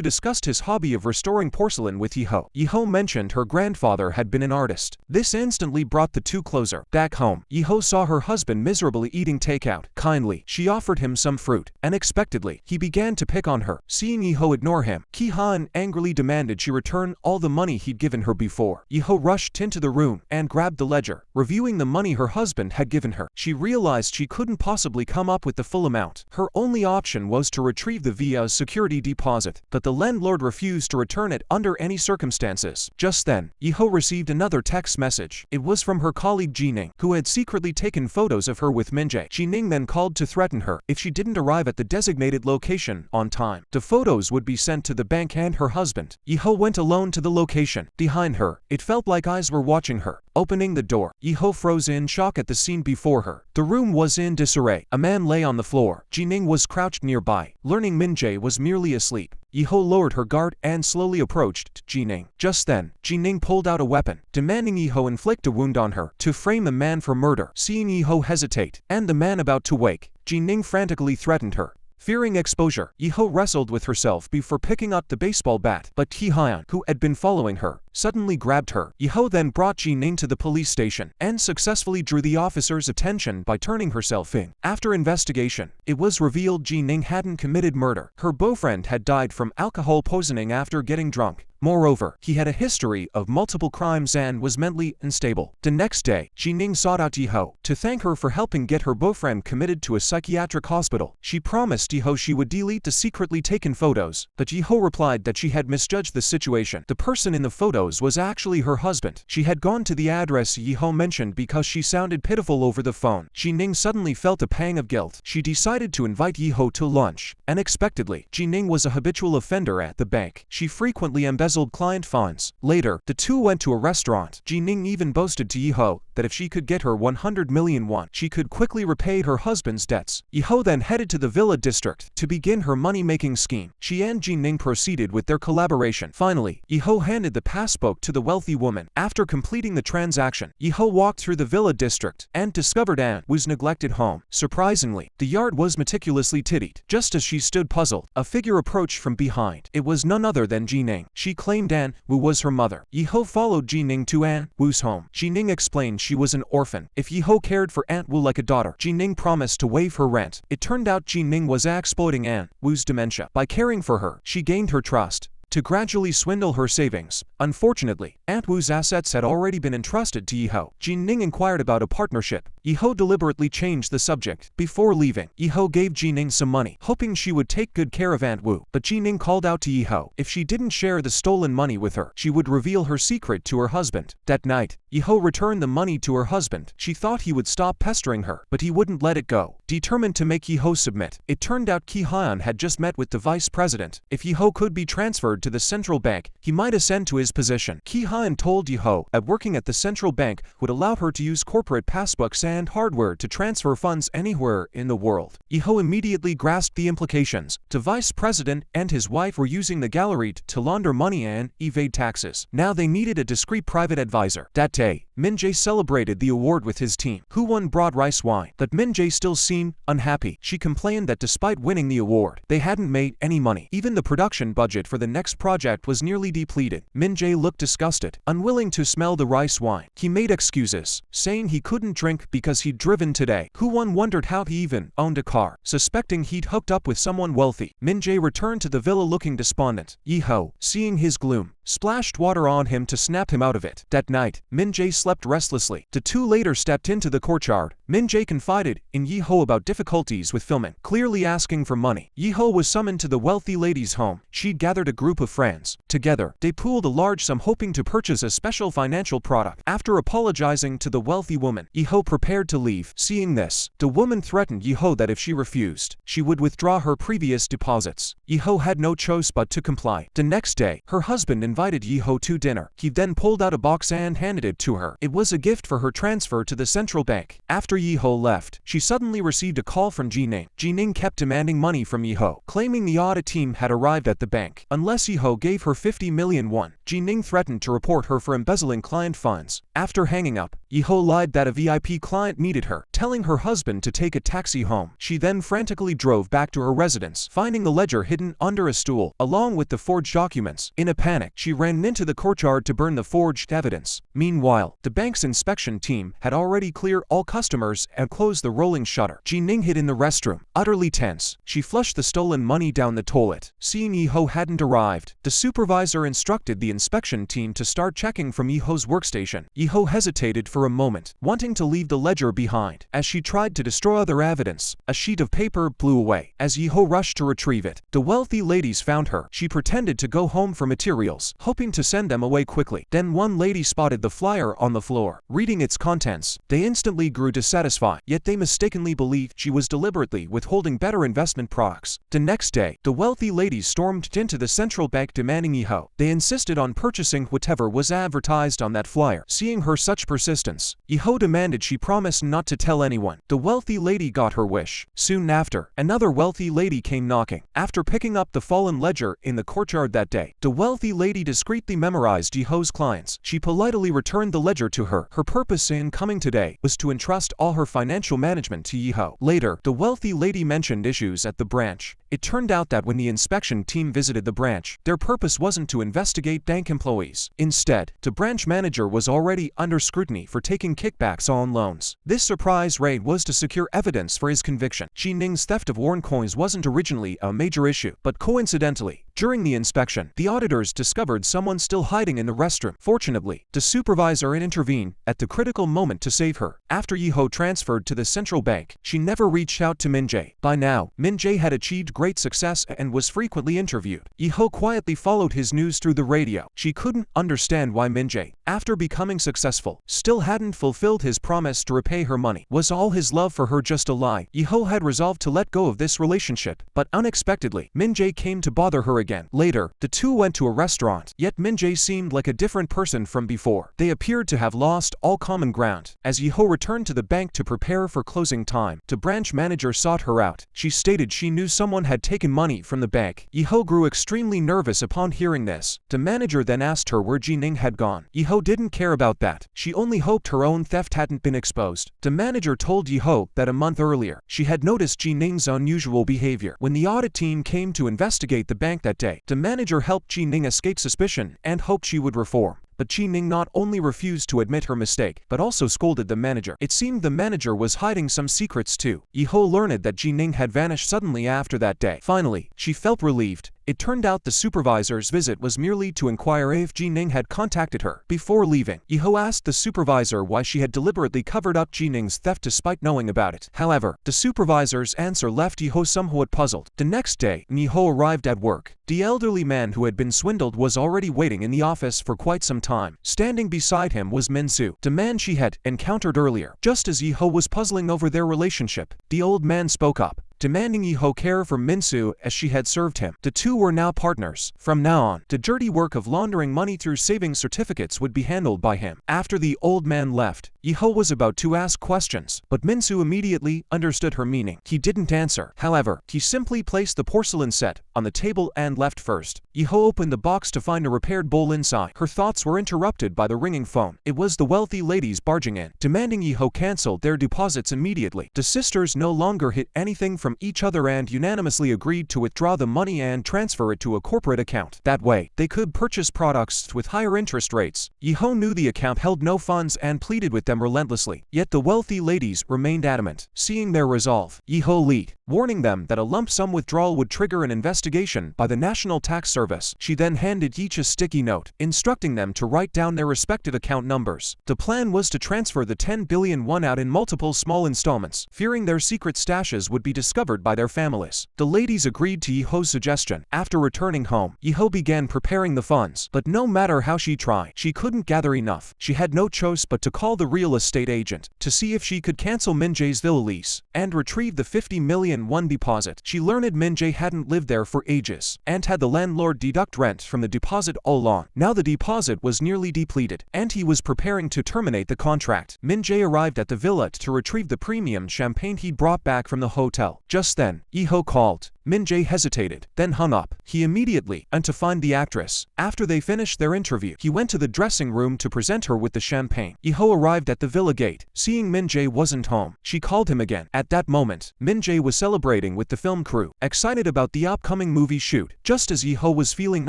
discussed his hobby of restoring porcelain with Yeho. Yeho mentioned her grandfather had been an artist. This instantly brought the two closer. Back home, Yeho saw her husband miserably eating takeout. Kindly, she offered him some fruit. Unexpectedly, he began to pick on her. Seeing Yeho ignore him, Ki-han angrily demanded she return all the money he'd given her before. Yeho rushed into the room and grabbed the ledger. Reviewing the money her husband had given her, she realized she couldn't possibly come up with the full amount. Her only option was to retrieve the via security deposit, but the landlord refused to return it under any circumstances. Just then, Yeho received another text message. It was from her colleague Ji-ning, who had secretly taken photos of her with Minjay. Ji-ning then called to threaten her if she didn't arrive at the designated location on time. The photos would be sent to the bank and her husband. Yeho went alone to the location. Behind her, it felt like eyes were watching her. Opening the door, Yeho froze in shock at the scene before her. The room was in disarray. A man lay on the floor. Ji-ning was crouched nearby. Learning Minjay was merely asleep, Yeho lowered her guard and slowly approached Ji-ning. Just then, Ji-ning pulled out a weapon, demanding Yeho inflict a wound on her to frame the man for murder. Seeing Yeho hesitate, and the man about to wake, Ji-ning frantically threatened her. Fearing exposure, Yeho wrestled with herself before picking up the baseball bat, but Ki-hyun, who had been following her, suddenly grabbed her. Yeho then brought Ji-ning to the police station and successfully drew the officer's attention by turning herself in. After investigation, it was revealed Ji-ning hadn't committed murder. Her boyfriend had died from alcohol poisoning after getting drunk. Moreover, he had a history of multiple crimes and was mentally unstable. The next day, Ji-ning sought out Yeho to thank her for helping get her boyfriend committed to a psychiatric hospital. She promised Yeho she would delete the secretly taken photos, but Yeho replied that she had misjudged the situation. The person in the photos was actually her husband. She had gone to the address Yeho mentioned because she sounded pitiful over the phone. Ji-ning suddenly felt a pang of guilt. She decided to invite Yeho to lunch. Unexpectedly, Ji-ning was a habitual offender at the bank. She frequently embezzled client funds. Later, the two went to a restaurant. Ji-ning even boasted to Yeho that if she could get her 100 million won, she could quickly repay her husband's debts. Yeho then headed to the villa district to begin her money-making scheme. She and Ji-ning proceeded with their collaboration. Finally, Yeho handed the passbook to the wealthy woman. After completing the transaction, Yeho walked through the villa district and discovered An Woo's neglected home. Surprisingly, the yard was meticulously tidied. Just as she stood puzzled, a figure approached from behind. It was none other than Ji-ning. She claimed An Woo was her mother. Yeho followed Ji-ning to An Woo's home. Ji-ning explained she was an orphan. If Yeho cared for An Woo like a daughter, Ji-ning promised to waive her rent. It turned out Ji-ning was exploiting An Woo's dementia. By caring for her, she gained her trust to gradually swindle her savings. Unfortunately, An Woo's assets had already been entrusted to Yeho. Ji-ning inquired about a partnership. Yeho deliberately changed the subject. Before leaving, Yeho gave Ji-ning some money, hoping she would take good care of An Woo. But Ji-ning called out to Yeho if she didn't share the stolen money with her, she would reveal her secret to her husband. That night, Yeho returned the money to her husband. She thought he would stop pestering her, but he wouldn't let it go. Determined to make Yeho submit, it turned out Ki-hyun had just met with the vice president. If Yeho could be transferred to the central bank, he might ascend to his position. Ki-hyun told Yeho that working at the central bank would allow her to use corporate passbooks and hardware to transfer funds anywhere in the world. Yeho immediately grasped the implications. The vice president and his wife were using the gallery to launder money and evade taxes. Now they needed a discreet private advisor. That day, Minjay celebrated the award with his team. Woo-won brought rice wine, but Minjay still seemed unhappy. She complained that despite winning the award, they hadn't made any money. Even the production budget for the next project was nearly depleted. Minjay looked disgusted. Unwilling to smell the rice wine, he made excuses, saying he couldn't drink because he'd driven today. Woo-won wondered how he even owned a car. Suspecting he'd hooked up with someone wealthy, Minjay returned to the villa looking despondent. Yeho, seeing his gloom, splashed water on him to snap him out of it. That night, Minjay slept restlessly. The two later stepped into the courtyard. Minjay confided in Yi-ho about difficulties with filming, clearly asking for money. Yi-ho was summoned to the wealthy lady's home. She'd gathered a group of friends. Together, they pooled a large sum hoping to purchase a special financial product. After apologizing to the wealthy woman, Yi-ho prepared to leave. Seeing this, the woman threatened Yi-ho that if she refused, she would withdraw her previous deposits. Yi-ho had no choice but to comply. The next day, her husband invited Yi-ho to dinner. He then pulled out a box and handed it to her. It was a gift for her transfer to the central bank. After Yi-ho left, she suddenly received a call from Ji-ning. Ji-ning kept demanding money from Yi-ho, claiming the audit team had arrived at the bank. Unless Yi-ho gave her 50 million won, Ji-ning threatened to report her for embezzling client funds. After hanging up, Yi-ho lied that a VIP client needed her, telling her husband to take a taxi home. She then frantically drove back to her residence, finding the ledger hidden under a stool, along with the forged documents. In a panic, she ran into the courtyard to burn the forged evidence. Meanwhile, the bank's inspection team had already cleared all customers and closed the rolling shutter. Ji-ning hid in the restroom. Utterly tense, she flushed the stolen money down the toilet. Seeing Yi-ho hadn't arrived, the supervisor instructed the inspection team to start checking from Yi-ho's workstation. Yi-ho hesitated for a moment, wanting to leave the ledger behind. As she tried to destroy other evidence, a sheet of paper blew away. As Yi-ho rushed to retrieve it, the wealthy ladies found her. She pretended to go home for materials, hoping to send them away quickly. Then one lady spotted the flyer on the floor. Reading its contents, they instantly grew dissatisfied, yet they mistakenly believed she was deliberately withholding better investment products. The next day, the wealthy ladies stormed into the central bank demanding Yi-ho. They insisted on purchasing whatever was advertised on that flyer. Seeing her such persistence, Yi-ho demanded she promise not to tell anyone. The wealthy lady got her wish. Soon after, another wealthy lady came knocking. After picking up the fallen ledger in the courtyard that day, the wealthy lady discreetly memorized Yi-ho's clients. She politely returned the ledger to her. Her purpose in coming today was to entrust all her financial management to Yi-ho. Later, the wealthy lady mentioned issues at the branch. It turned out that when the inspection team visited the branch, their purpose wasn't to investigate bank employees. Instead, the branch manager was already under scrutiny for taking kickbacks on loans. This surprise raid was to secure evidence for his conviction. Ji-ning's theft of won coins wasn't originally a major issue, but coincidentally, during the inspection, the auditors discovered someone still hiding in the restroom. Fortunately, the supervisor intervened at the critical moment to save her. After Yi-ho transferred to the central bank, she never reached out to Minjay. By now, Minjay had achieved great success and was frequently interviewed. Yi-ho quietly followed his news through the radio. She couldn't understand why Minjay, after becoming successful, still hadn't fulfilled his promise to repay her money. Was all his love for her just a lie? Yi-ho had resolved to let go of this relationship, but unexpectedly, Minjay came to bother her again. Later, the two went to a restaurant, yet Minjay seemed like a different person from before. They appeared to have lost all common ground. As Yi-ho returned to the bank to prepare for closing time, the branch manager sought her out. She stated she knew someone had taken money from the bank. Yi-ho grew extremely nervous upon hearing this. The manager then asked her where Ji-ning had gone. Yi-ho didn't care about that. She only hoped her own theft hadn't been exposed. The manager told Yi-ho that a month earlier, she had noticed Ji-ning's unusual behavior. When the audit team came to investigate the bank that day, the manager helped Ji-ning escape suspicion and hoped she would reform. But Ji-ning not only refused to admit her mistake, but also scolded the manager. It seemed the manager was hiding some secrets too. Yi-ho learned that Ji-ning had vanished suddenly after that day. Finally, she felt relieved. It turned out the supervisor's visit was merely to inquire if Ji-ning had contacted her. Before leaving, Yi-ho asked the supervisor why she had deliberately covered up Ji-ning's theft despite knowing about it. However, the supervisor's answer left Yi-ho somewhat puzzled. The next day, Yi-ho arrived at work. The elderly man who had been swindled was already waiting in the office for quite some time. Standing beside him was Min-soo, the man she had encountered earlier. Just as Yi-ho was puzzling over their relationship, the old man spoke up, demanding Yi-ho care for Min-soo as she had served him. The two were now partners. From now on, the dirty work of laundering money through savings certificates would be handled by him. After the old man left, Yi-ho was about to ask questions, but Min-soo immediately understood her meaning. He didn't answer. However, he simply placed the porcelain set on the table and left first. Yi-ho opened the box to find a repaired bowl inside. Her thoughts were interrupted by the ringing phone. It was the wealthy ladies barging in, demanding Yi-ho cancel their deposits immediately. The sisters no longer hid anything from each other and unanimously agreed to withdraw the money and transfer it to a corporate account. That way, they could purchase products with higher interest rates. Yi-ho knew the account held no funds and pleaded with them relentlessly. Yet the wealthy ladies remained adamant. Seeing their resolve, Yi-ho led warning them that a lump sum withdrawal would trigger an investigation by the National Tax Service. She then handed each a sticky note, instructing them to write down their respective account numbers. The plan was to transfer the 10 billion won out in multiple small installments, fearing their secret stashes would be discovered by their families. The ladies agreed to Yeho's suggestion. After returning home, Yeho began preparing the funds, but no matter how she tried, she couldn't gather enough. She had no choice but to call the real estate agent to see if she could cancel Minjay's villa lease and retrieve the 50 million won deposit. She learned Minjay hadn't lived there for ages and had the landlord deduct rent from the deposit all along. Now the deposit was nearly depleted, and he was preparing to terminate the contract. Minjay arrived at the villa to retrieve the premium champagne he'd brought back from the hotel. Just then, Yeho called. Minjay hesitated, then hung up. He immediately went to find the actress. After they finished their interview, he went to the dressing room to present her with the champagne. Yeho arrived at the villa gate. Seeing Minjay wasn't home, she called him again. At that moment, Minjay was celebrating with the film crew, excited about the upcoming movie shoot. Just as Yeho was feeling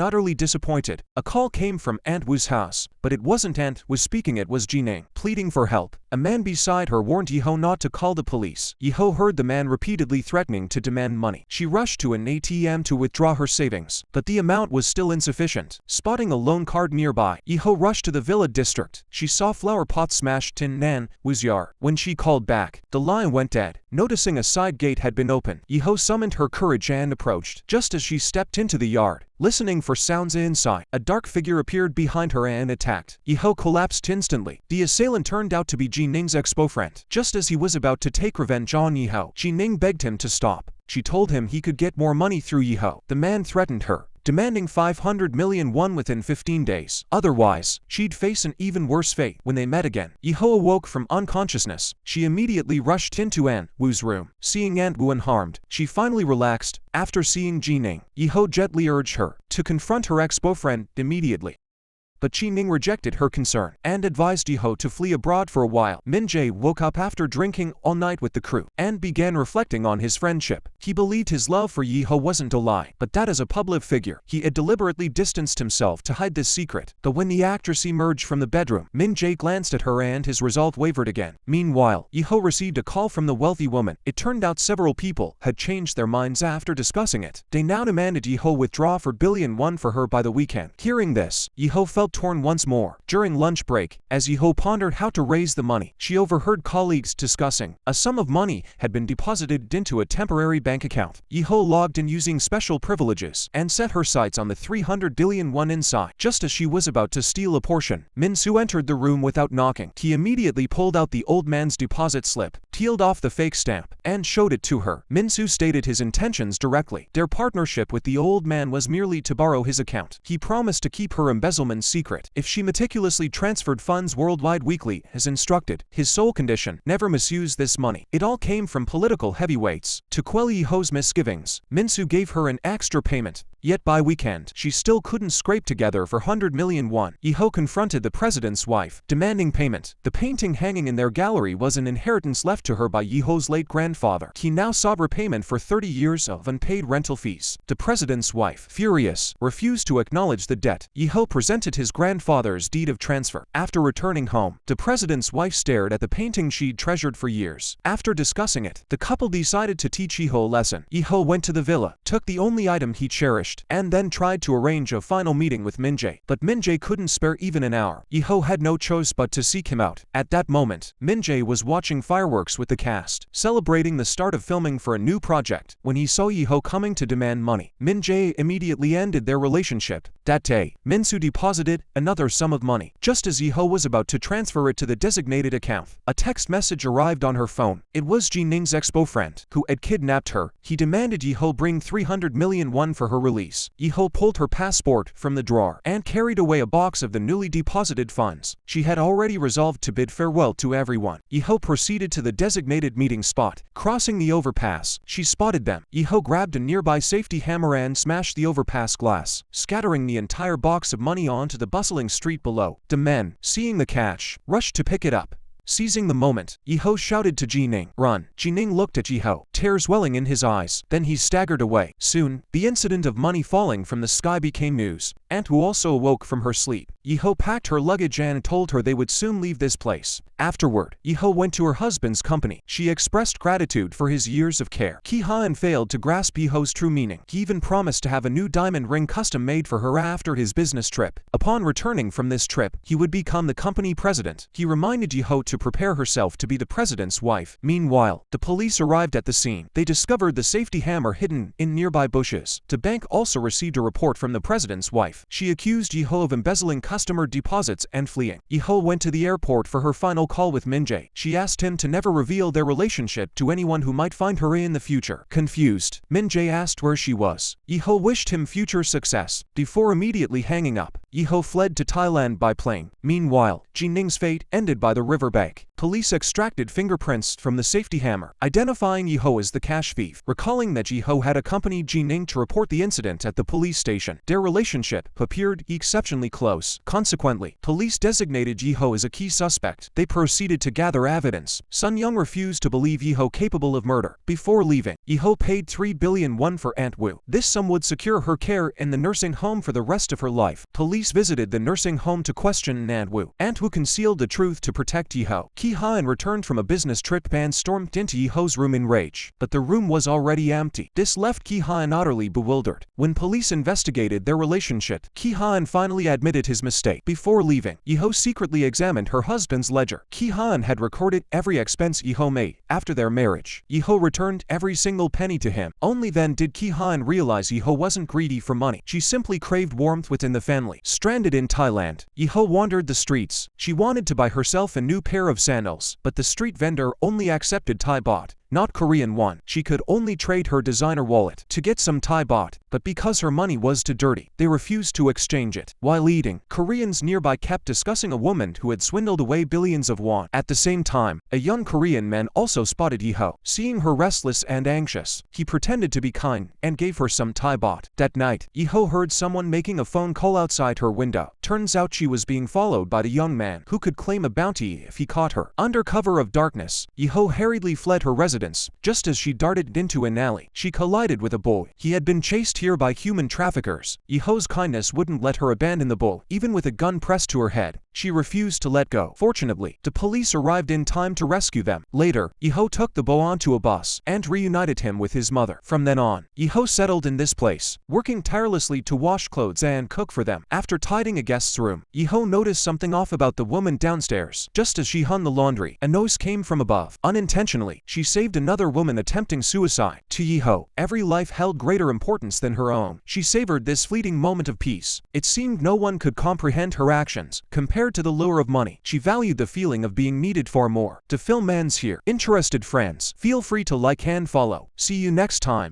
utterly disappointed, a call came from Aunt Wu's house. But it wasn't Aunt Wu speaking, it was Jining, pleading for help. A man beside her warned Yeho not to call the police. Yeho heard the man repeatedly threatening to demand money. She rushed to an ATM to withdraw her savings, but the amount was still insufficient. Spotting a loan card nearby, Yeho rushed to the villa district. She saw flower pots smashed in Nan Wu's yard. When she called back, the line went dead. Noticing a side gate had been opened, Yeho summoned her courage and approached. Just as she stepped into the yard, listening for sounds inside, a dark figure appeared behind her and attacked. Yeho collapsed instantly. The assailant turned out to be Jining's ex-boyfriend. Just as he was about to take revenge on Yeho, Jining begged him to stop. She told him he could get more money through Yeho. The man threatened her, demanding 500 million won within 15 days. Otherwise, she'd face an even worse fate. When they met again, Yeho awoke from unconsciousness. She immediately rushed into Aunt Wu's room. Seeing Aunt Wu unharmed, she finally relaxed. After seeing Jining, Yeho gently urged her to confront her ex-boyfriend immediately. But Jining rejected her concern and advised Yeho to flee abroad for a while. Minjay woke up after drinking all night with the crew and began reflecting on his friendship. He believed his love for Yeho wasn't a lie, but that as a public figure, he had deliberately distanced himself to hide this secret. But when the actress emerged from the bedroom, Minjay glanced at her and his resolve wavered again. Meanwhile, Yeho received a call from the wealthy woman. It turned out several people had changed their minds after discussing it. They now demanded Yeho withdraw 4 billion won for her by the weekend. Hearing this, Yeho felt torn once more. During lunch break, as Yeho pondered how to raise the money, she overheard colleagues discussing a sum of money had been deposited into a temporary bank account. Yeho logged in using special privileges and set her sights on the 300 billion won inside. Just as she was about to steal a portion, Minsu entered the room without knocking. He immediately pulled out the old man's deposit slip, peeled off the fake stamp, and showed it to her. Minsu stated his intentions directly. Their partnership with the old man was merely to borrow his account. He promised to keep her embezzlement secret if she meticulously transferred funds worldwide weekly as instructed. His sole condition: never misuse this money. It all came from political heavyweights. To quell Yeho's misgivings, Minsu gave her an extra payment. Yet by weekend, she still couldn't scrape together 400 million won. Yeho confronted the president's wife, demanding payment. The painting hanging in their gallery was an inheritance left to her by Yeho's late grandfather. He now sought repayment for 30 years of unpaid rental fees. The president's wife, furious, refused to acknowledge the debt. Yeho presented his grandfather's deed of transfer. After returning home, the president's wife stared at the painting she'd treasured for years. After discussing it, the couple decided to teach Yeho a lesson. Yeho went to the villa, took the only item he cherished, and then tried to arrange a final meeting with Minjay. But Minjay couldn't spare even an hour. Yeho had no choice but to seek him out. At that moment, Minjay was watching fireworks with the cast, celebrating the start of filming for a new project. When he saw Yeho coming to demand money, Minjay immediately ended their relationship. That day, Minsu deposited another sum of money. Just as Yeho was about to transfer it to the designated account, a text message arrived on her phone. It was Jining's ex-boyfriend, who had kidnapped her. He demanded Yeho bring 300 million won for her release. Yeho pulled her passport from the drawer and carried away a box of the newly deposited funds. She had already resolved to bid farewell to everyone. Yeho proceeded to the designated meeting spot. Crossing the overpass, she spotted them. Yeho grabbed a nearby safety hammer and smashed the overpass glass, scattering the entire box of money onto the bustling street below. The men, seeing the catch, rushed to pick it up. Seizing the moment, Yeho shouted to Jining, "Run!" Jining looked at Yeho, tears welling in his eyes. Then he staggered away. Soon, the incident of money falling from the sky became news. Aunt Wu also awoke from her sleep. Yeho packed her luggage and told her they would soon leave this place. Afterward, Yeho went to her husband's company. She expressed gratitude for his years of care. Ki-han failed to grasp Yeho's true meaning. He even promised to have a new diamond ring custom made for her after his business trip. Upon returning from this trip, he would become the company president. He reminded Yeho to prepare herself to be the president's wife. Meanwhile, the police arrived at the scene. They discovered the safety hammer hidden in nearby bushes. The bank also received a report from the president's wife. She accused Yeho of embezzling customer deposits and fleeing. Yeho went to the airport for her final call with Minjay. She asked him to never reveal their relationship to anyone who might find her in the future. Confused, Minjay asked where she was. Yeho wished him future success. Before immediately hanging up, Yeho fled to Thailand by plane. Meanwhile, Ji-ning's fate ended by the riverbank. Police extracted fingerprints from the safety hammer, identifying Yeho as the cash thief. Recalling that Yeho had accompanied Ji-ning to report the incident at the police station, their relationship appeared exceptionally close. Consequently, police designated Yeho as a key suspect. They proceeded to gather evidence. Sun Young refused to believe Yeho capable of murder. Before leaving, Yeho paid 3 billion won for Aunt Wu. This sum would secure her care in the nursing home for the rest of her life. Police visited the nursing home to question Aunt Wu. Aunt Wu concealed the truth to protect Yeho. Ki-han returned from a business trip and stormed into Yeho's room in rage. But the room was already empty. This left Ki-han utterly bewildered. When police investigated their relationship, Ki-han finally admitted his mistake. Before leaving, Yeho secretly examined her husband's ledger. Ki-han had recorded every expense Yeho made after their marriage. Yeho returned every single penny to him. Only then did Ki-han realize Yeho wasn't greedy for money. She simply craved warmth within the family. Stranded in Thailand, Yeho wandered the streets. She wanted to buy herself a new pair of sandals, but the street vendor only accepted Thai baht, not Korean won. She could only trade her designer wallet to get some Thai baht, but because her money was too dirty, they refused to exchange it. While eating, Koreans nearby kept discussing a woman who had swindled away billions of won. At the same time, a young Korean man also spotted Yeho. Seeing her restless and anxious, he pretended to be kind and gave her some Thai baht. That night, Yeho heard someone making a phone call outside her window. Turns out she was being followed by the young man who could claim a bounty if he caught her. Under cover of darkness, Yeho hurriedly fled her residence. Just as she darted into an alley, she collided with a boy. He had been chased here by human traffickers. Yeho's kindness wouldn't let her abandon the bull. Even with a gun pressed to her head, she refused to let go. Fortunately, the police arrived in time to rescue them. Later, Yeho took the boy onto a bus and reunited him with his mother. From then on, Yeho settled in this place, working tirelessly to wash clothes and cook for them. After tidying a guest's room, Yeho noticed something off about the woman downstairs. Just as she hung the laundry, a noise came from above. Unintentionally, she saved another woman attempting suicide. To Yeho, every life held greater importance than her own. She savored this fleeting moment of peace. It seemed no one could comprehend her actions. Compared to the lure of money, she valued the feeling of being needed far more. The film ends here. Interested friends, feel free to like and follow. See you next time.